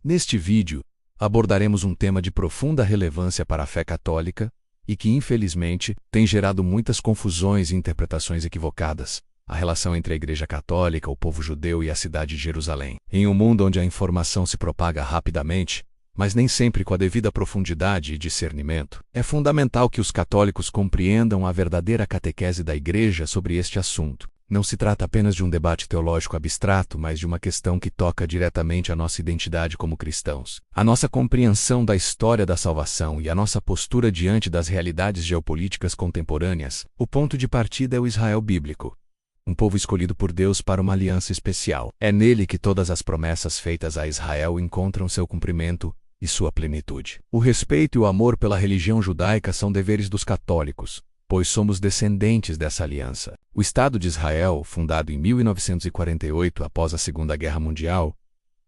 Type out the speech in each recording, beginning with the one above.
Neste vídeo, abordaremos um tema de profunda relevância para a fé católica e que, infelizmente, tem gerado muitas confusões e interpretações equivocadas: a relação entre a Igreja Católica, o povo judeu e a cidade de Jerusalém. Em um mundo onde a informação se propaga rapidamente, mas nem sempre com a devida profundidade e discernimento, é fundamental que os católicos compreendam a verdadeira catequese da Igreja sobre este assunto. Não se trata apenas de um debate teológico abstrato, mas de uma questão que toca diretamente a nossa identidade como cristãos. A nossa compreensão da história da salvação e a nossa postura diante das realidades geopolíticas contemporâneas. O ponto de partida é o Israel bíblico, um povo escolhido por Deus para uma aliança especial. É nele que todas as promessas feitas a Israel encontram seu cumprimento e sua plenitude. O respeito e o amor pela religião judaica são deveres dos católicos, pois somos descendentes dessa aliança. O Estado de Israel, fundado em 1948 após a Segunda Guerra Mundial,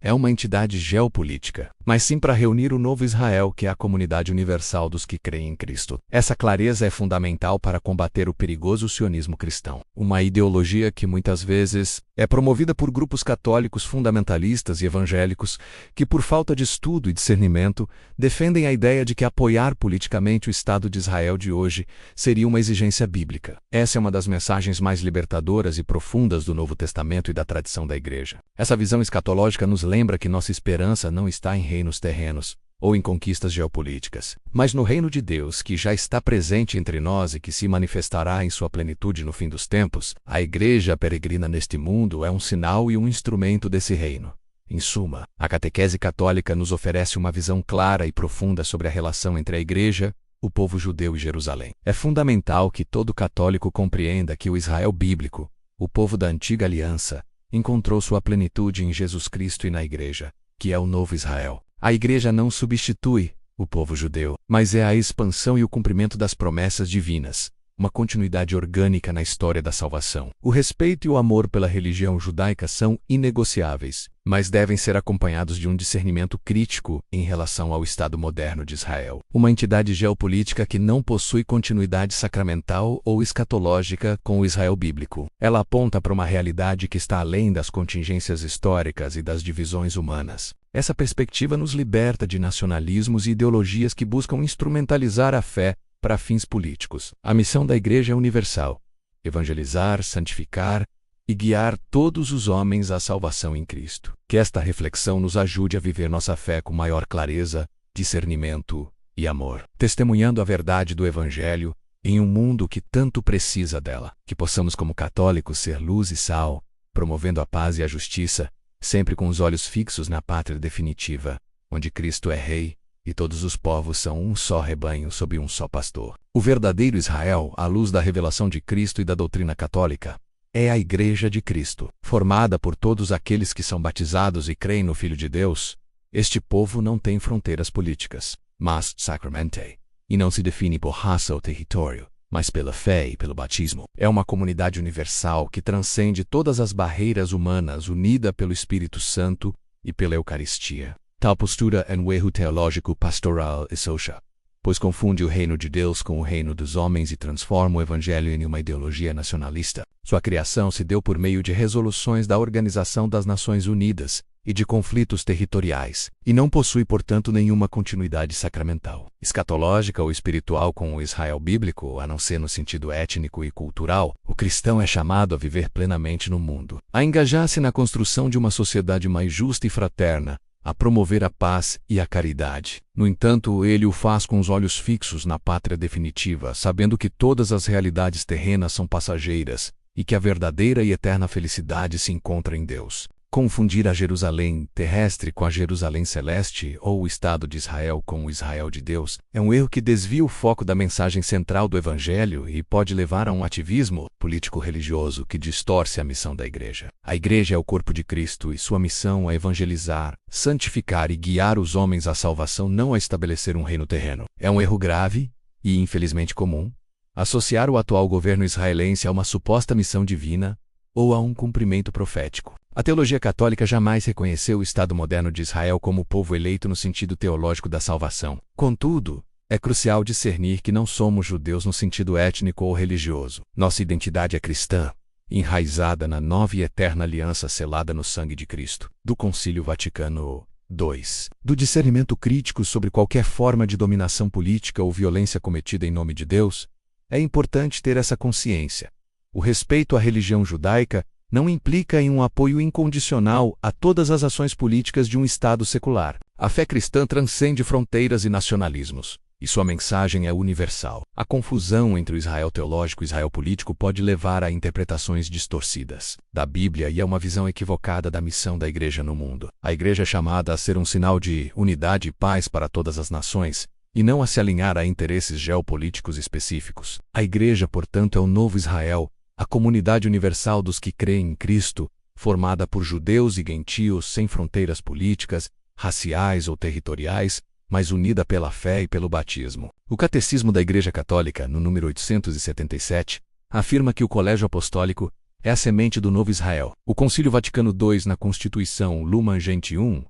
é uma entidade geopolítica, mas sim para reunir o novo Israel, que é a comunidade universal dos que creem em Cristo. Essa clareza é fundamental para combater o perigoso sionismo cristão, uma ideologia que muitas vezes é promovida por grupos católicos fundamentalistas e evangélicos que, por falta de estudo e discernimento, defendem a ideia de que apoiar politicamente o Estado de Israel de hoje seria uma exigência bíblica. Essa é uma das mensagens mais libertadoras e profundas do Novo Testamento e da tradição da Igreja. Essa visão escatológica nos lembra que nossa esperança não está em reinos terrenos ou em conquistas geopolíticas, mas no reino de Deus, que já está presente entre nós e que se manifestará em sua plenitude no fim dos tempos. A Igreja peregrina neste mundo é um sinal e um instrumento desse reino. Em suma, a catequese católica nos oferece uma visão clara e profunda sobre a relação entre a Igreja, o povo judeu e Jerusalém. É fundamental que todo católico compreenda que o Israel bíblico, o povo da antiga aliança, encontrou sua plenitude em Jesus Cristo e na Igreja, que é o novo Israel. A Igreja não substitui o povo judeu, mas é a expansão e o cumprimento das promessas divinas, uma continuidade orgânica na história da salvação. O respeito e o amor pela religião judaica são inegociáveis, mas devem ser acompanhados de um discernimento crítico em relação ao Estado moderno de Israel, uma entidade geopolítica que não possui continuidade sacramental ou escatológica com o Israel bíblico. Ela aponta para uma realidade que está além das contingências históricas e das divisões humanas. Essa perspectiva nos liberta de nacionalismos e ideologias que buscam instrumentalizar a fé para fins políticos. A missão da Igreja é universal: evangelizar, santificar e guiar todos os homens à salvação em Cristo. Que esta reflexão nos ajude a viver nossa fé com maior clareza, discernimento e amor, testemunhando a verdade do Evangelho em um mundo que tanto precisa dela. Que possamos, como católicos, ser luz e sal, promovendo a paz e a justiça, sempre com os olhos fixos na pátria definitiva, onde Cristo é Rei e todos os povos são um só rebanho sob um só pastor. O verdadeiro Israel, à luz da revelação de Cristo e da doutrina católica, é a Igreja de Cristo, formada por todos aqueles que são batizados e creem no Filho de Deus. Este povo não tem fronteiras políticas, mas sacramentei, e não se define por raça ou território, mas pela fé e pelo batismo. É uma comunidade universal que transcende todas as barreiras humanas, unida pelo Espírito Santo e pela Eucaristia. Tal postura é um erro teológico, pastoral e social, pois confunde o reino de Deus com o reino dos homens e transforma o Evangelho em uma ideologia nacionalista. Sua criação se deu por meio de resoluções da Organização das Nações Unidas e de conflitos territoriais, e não possui, portanto, nenhuma continuidade sacramental, escatológica ou espiritual com o Israel bíblico, a não ser no sentido étnico e cultural. O cristão é chamado a viver plenamente no mundo, a engajar-se na construção de uma sociedade mais justa e fraterna, a promover a paz e a caridade. No entanto, ele o faz com os olhos fixos na pátria definitiva, sabendo que todas as realidades terrenas são passageiras e que a verdadeira e eterna felicidade se encontra em Deus. Confundir a Jerusalém terrestre com a Jerusalém celeste ou o Estado de Israel com o Israel de Deus é um erro que desvia o foco da mensagem central do Evangelho e pode levar a um ativismo político-religioso que distorce a missão da Igreja. A Igreja é o corpo de Cristo e sua missão é evangelizar, santificar e guiar os homens à salvação, não a estabelecer um reino terreno. É um erro grave e, infelizmente, comum associar o atual governo israelense a uma suposta missão divina ou a um cumprimento profético. A teologia católica jamais reconheceu o Estado moderno de Israel como o povo eleito no sentido teológico da salvação. Contudo, é crucial discernir que não somos judeus no sentido étnico ou religioso. Nossa identidade é cristã, enraizada na nova e eterna aliança selada no sangue de Cristo. Do Concílio Vaticano 2. Do discernimento crítico sobre qualquer forma de dominação política ou violência cometida em nome de Deus, é importante ter essa consciência. O respeito à religião judaica não implica em um apoio incondicional a todas as ações políticas de um Estado secular. A fé cristã transcende fronteiras e nacionalismos, e sua mensagem é universal. A confusão entre o Israel teológico e o Israel político pode levar a interpretações distorcidas da Bíblia e a uma visão equivocada da missão da Igreja no mundo. A Igreja é chamada a ser um sinal de unidade e paz para todas as nações, e não a se alinhar a interesses geopolíticos específicos. A Igreja, portanto, é o novo Israel, a comunidade universal dos que creem em Cristo, formada por judeus e gentios sem fronteiras políticas, raciais ou territoriais, mas unida pela fé e pelo batismo. O Catecismo da Igreja Católica, no número 877, afirma que o Colégio Apostólico é a semente do novo Israel. O Concílio Vaticano II, na Constituição Lumen Gentium,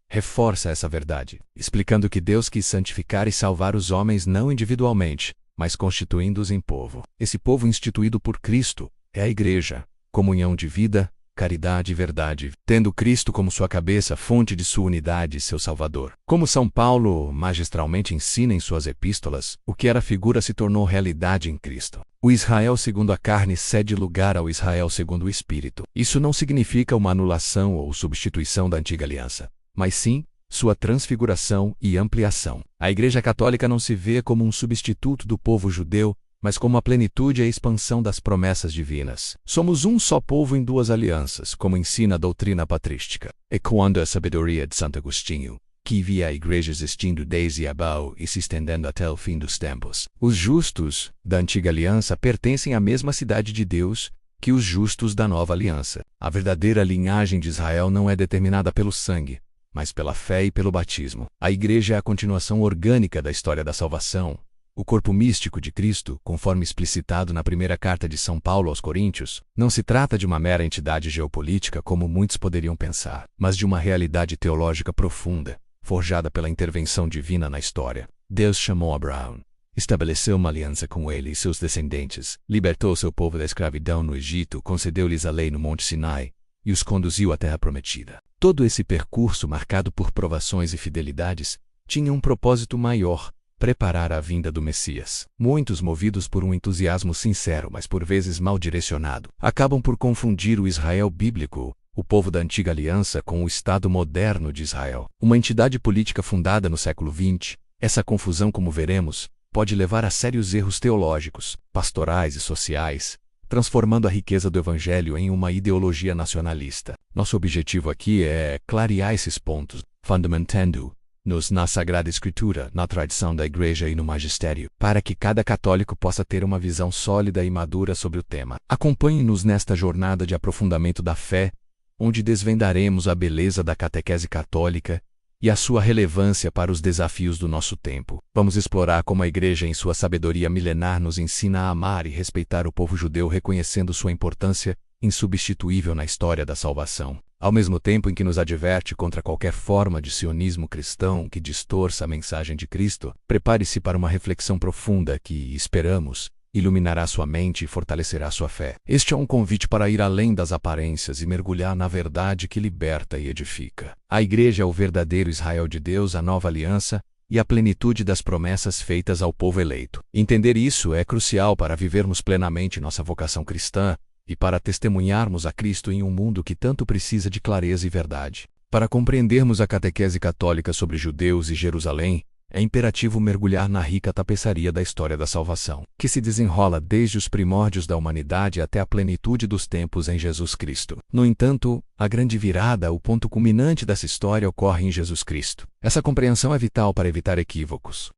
reforça essa verdade, explicando que Deus quis santificar e salvar os homens não individualmente, mas constituindo-os em povo. Esse povo instituído por Cristo é a Igreja, comunhão de vida, caridade e verdade, tendo Cristo como sua cabeça, fonte de sua unidade e seu Salvador. Como São Paulo magistralmente ensina em suas epístolas, o que era figura se tornou realidade em Cristo. O Israel segundo a carne cede lugar ao Israel segundo o Espírito. Isso não significa uma anulação ou substituição da antiga aliança, mas sim sua transfiguração e ampliação. A Igreja Católica não se vê como um substituto do povo judeu, mas como a plenitude e a expansão das promessas divinas. Somos um só povo em duas alianças, como ensina a doutrina patrística. Ecoando a sabedoria de Santo Agostinho, que via a Igreja existindo desde Abel e se estendendo até o fim dos tempos. Os justos da antiga aliança pertencem à mesma cidade de Deus que os justos da nova aliança. A verdadeira linhagem de Israel não é determinada pelo sangue, mas pela fé e pelo batismo. A Igreja é a continuação orgânica da história da salvação, o corpo místico de Cristo, conforme explicitado na primeira carta de São Paulo aos Coríntios. Não se trata de uma mera entidade geopolítica como muitos poderiam pensar, mas de uma realidade teológica profunda, forjada pela intervenção divina na história. Deus chamou Abraão, estabeleceu uma aliança com ele e seus descendentes, libertou seu povo da escravidão no Egito, concedeu-lhes a lei no Monte Sinai e os conduziu à Terra Prometida. Todo esse percurso, marcado por provações e fidelidades, tinha um propósito maior: preparar a vinda do Messias. Muitos, movidos por um entusiasmo sincero, mas por vezes mal direcionado, acabam por confundir o Israel bíblico, o povo da antiga aliança, com o Estado moderno de Israel, uma entidade política fundada no século XX. Essa confusão, como veremos, pode levar a sérios erros teológicos, pastorais e sociais, transformando a riqueza do Evangelho em uma ideologia nacionalista. Nosso objetivo aqui é clarear esses pontos, fundamentando-nos na Sagrada Escritura, na tradição da Igreja e no magistério, para que cada católico possa ter uma visão sólida e madura sobre o tema. Acompanhe-nos nesta jornada de aprofundamento da fé, onde desvendaremos a beleza da catequese católica e a sua relevância para os desafios do nosso tempo. Vamos explorar como a Igreja, em sua sabedoria milenar, nos ensina a amar e respeitar o povo judeu, reconhecendo sua importância insubstituível na história da salvação, ao mesmo tempo em que nos adverte contra qualquer forma de sionismo cristão que distorça a mensagem de Cristo. Prepare-se para uma reflexão profunda que, esperamos, iluminará sua mente e fortalecerá sua fé. Este é um convite para ir além das aparências e mergulhar na verdade que liberta e edifica. A Igreja é o verdadeiro Israel de Deus, a nova aliança e a plenitude das promessas feitas ao povo eleito. Entender isso é crucial para vivermos plenamente nossa vocação cristã e para testemunharmos a Cristo em um mundo que tanto precisa de clareza e verdade. Para compreendermos a catequese católica sobre judeus e Jerusalém, é imperativo mergulhar na rica tapeçaria da história da salvação, que se desenrola desde os primórdios da humanidade até a plenitude dos tempos em Jesus Cristo. No entanto, a grande virada, o ponto culminante dessa história, ocorre em Jesus Cristo. Essa compreensão é vital para evitar equívocos.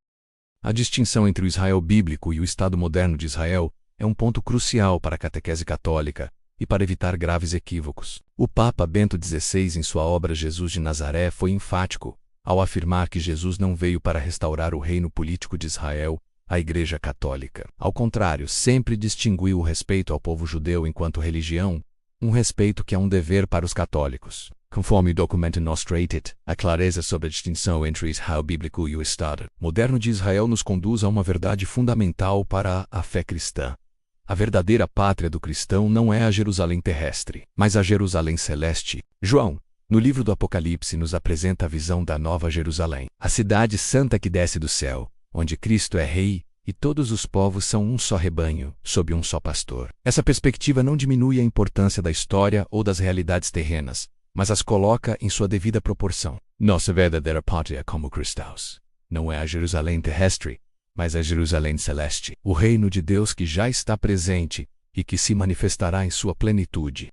A distinção entre o Israel bíblico e o Estado moderno de Israel é um ponto crucial para a catequese católica e para evitar graves equívocos. O Papa Bento XVI, em sua obra Jesus de Nazaré, foi enfático ao afirmar que Jesus não veio para restaurar o reino político de Israel, a Igreja Católica. Ao contrário, sempre distinguiu o respeito ao povo judeu enquanto religião, um respeito que é um dever para os católicos. Conforme o documento Nostrated, a clareza sobre a distinção entre o Israel bíblico e o Estado moderno de Israel nos conduz a uma verdade fundamental para a fé cristã. A verdadeira pátria do cristão não é a Jerusalém terrestre, mas a Jerusalém celeste. João No livro do Apocalipse nos apresenta a visão da Nova Jerusalém, a cidade santa que desce do céu, onde Cristo é rei, e todos os povos são um só rebanho, sob um só pastor. Essa perspectiva não diminui a importância da história ou das realidades terrenas, mas as coloca em sua devida proporção. Nossa verdadeira pátria como cristãos não é a Jerusalém terrestre, mas a Jerusalém celeste, o reino de Deus que já está presente e que se manifestará em sua plenitude.